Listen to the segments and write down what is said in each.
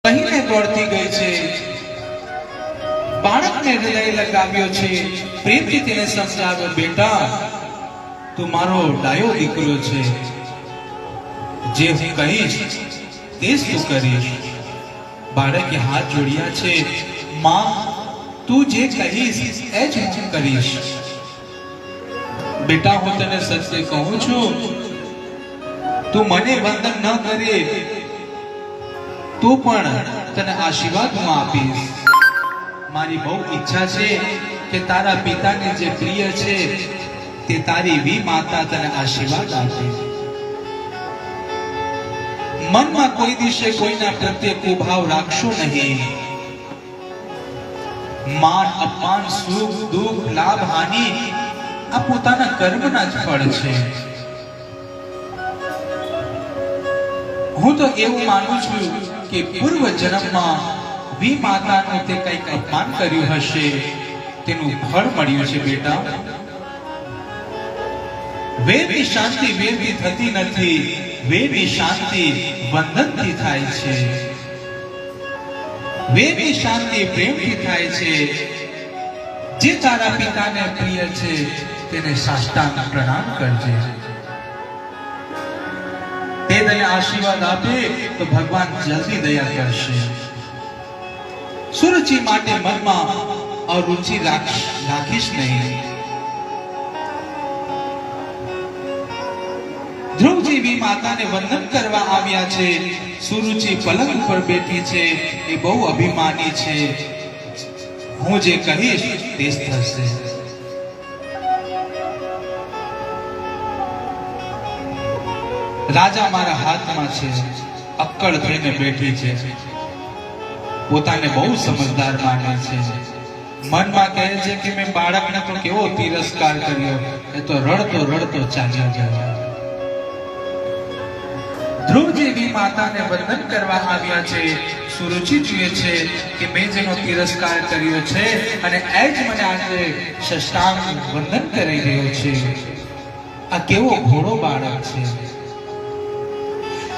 કહીને દોડતી ગઈ છે, બાળકને હૃદય લગાવ્યો છે, પ્રેમથી તેને સમજાવ્યો, બેટા તું મારો ડાયો દીકરો છે, જે હું કહીશ તે જ તું કરીશ. બાળકે હાથ જોડ્યા છે, માં તું જે કહીશ એ જ હું કરીશ. બેટા હું તને સત્ય કહું છું, તું મને વંદન ન કરે તો પણ તને આશીર્વાદ હું આપીશ. મારી બહુ ઈચ્છા છે કે તારા પિતાને જે પ્રિય છે તે તારી વી માતા તને આશીર્વાદ આપે. મનમાં કોઈ દિવસે કોઈના પ્રત્યે કુભાવ રાખશો નહીં. માન અપમાન સુખ દુઃખ લાભ હાનિ આ પોતાના કર્મના જ ફળ છે. હું તો એવું માનું છું કે પૂર્વ જન્મમાં વી માતાનું તે કંઈક અપમાન કર્યું હશે, તેનું ફળ મળ્યું છે. બેટા વેદની શાંતિ વેદથી થતી નથી, વેદની શાંતિ વંદનથી થાય છે. વેદની શાંતિ પ્રેમથી થાય છે. જે તારા પિતાને પ્રિય છે તેને સાષ્ટાંગ પ્રણામ કરજે. તે તને આશીર્વાદ આપે તો ભગવાન જલ્દી દયા કરશે. સુરુચિ માટે મનમાં અરુચિ રાખીશ નહીં. ધ્રુવજી માતાને વંદન કરવા આવ્યા છે. સુરુચિ પલંગ પર બેઠી છે, એ બહુ અભિમાની છે. હું જે કહીશ તે જ થશે. રાજા મારા હાથમાં છે, અક્કડ થઈને બેઠી છે, પોતાને બહુ સમજદાર માને છે. મનમાં કહે છે કે મેં બાળકને તો કેવો તિરસ્કાર કર્યો, એ તો રડતો રડતો ચાલ્યો ગયો. ધ્રુવજી માતાને વંદન કરવા આવ્યા છે. સુરુચિ જુએ છે કે મેં જેનો તિરસ્કાર કર્યો છે અને એ જ મને આજે સાષ્ટાંગ વંદન કરી રહ્યો છે. આ કેવો ઘોડો બાળક છે,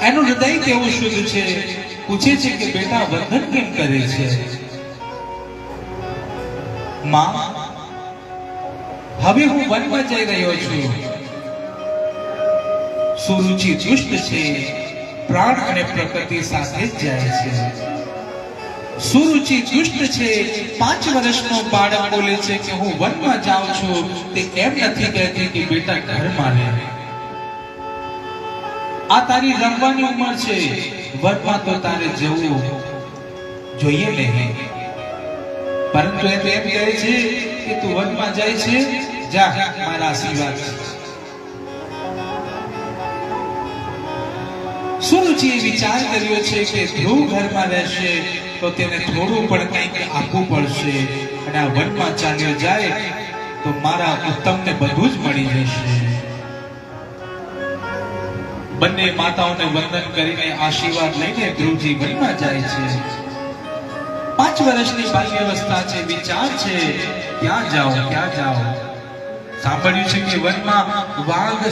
એનું હૃદય કેવું શુદ્ધ છે. પૂછે છે કે બેટા વંદન કેમ કરે છે? માં હવે હું વનમાં જઈ રહ્યો છું. સુરુચિ દુષ્ટ છે, પ્રાણ અને પ્રકૃતિ સાથે જ જાય છે. સુરુચિ દુષ્ટ છે. 5 વર્ષનો બાળક બોલે છે કે હું વનમાં જાઉં છું, તે એમ નથી કહેતી કે બેટા ઘરમાં રહે. આ તારી રમવાની ઉંમર છે, વનમાં તો તારે જવું જોઈએ નહીં. પરંતુ એ તો એમ કહે છે કે તું વનમાં જાય છે, જા મારા આશીર્વાદ. સુરુચિએ વિચાર કર્યો છે કે ધ્રુવ ઘરમાં રહેશે તો તેને થોડું પણ કંઈક આપવું પડશે, અને આ વનમાં ચાલ્યો જાય તો મારા ઉત્તમને બધું જ મળી જશે. બંને માતાઓને વંદન કરીને આશીર્વાદ લઈને ધ્રુવજી વનમાં જાય છે. 5 વર્ષની બાલ્યાવસ્થા છે. વિચાર છે ક્યાં જાઓ ક્યાં જાઓ. સાંભળ્યું છે કે વનમાં વાઘ